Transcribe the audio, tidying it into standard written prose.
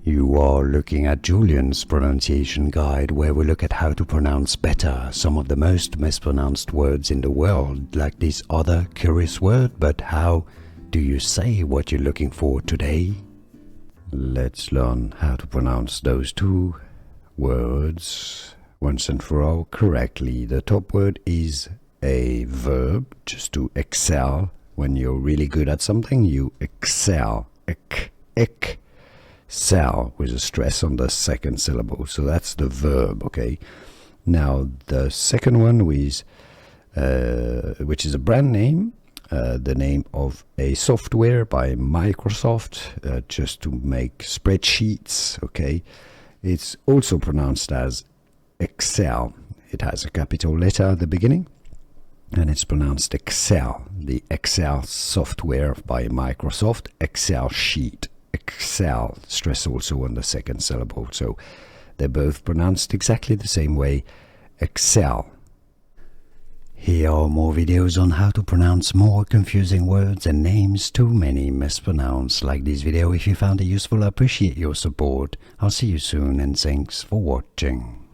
You are looking at Julian's pronunciation guide, where we look at how to pronounce better some of the most mispronounced words in the world, like this other curious word. But how do you say what you're looking for today? Let's learn how to pronounce those two words once and for all correctly. The top word is a verb, just to excel. When you're really good at something, you excel. Excel, with a stress on the second syllable. So that's the verb, okay? Now the second one is, which is a brand name, the name of a software by Microsoft, just to make spreadsheets, okay? It's also pronounced as Excel. It has a capital letter at the beginning, and it's pronounced Excel. The Excel software by Microsoft, Excel sheet, Excel, stress also on the second syllable. So they're both pronounced exactly the same way, Excel. Here are more videos on how to pronounce more confusing words and names too many mispronounced. Like this video if you found it useful. I appreciate your support. I'll see you soon, and thanks for watching.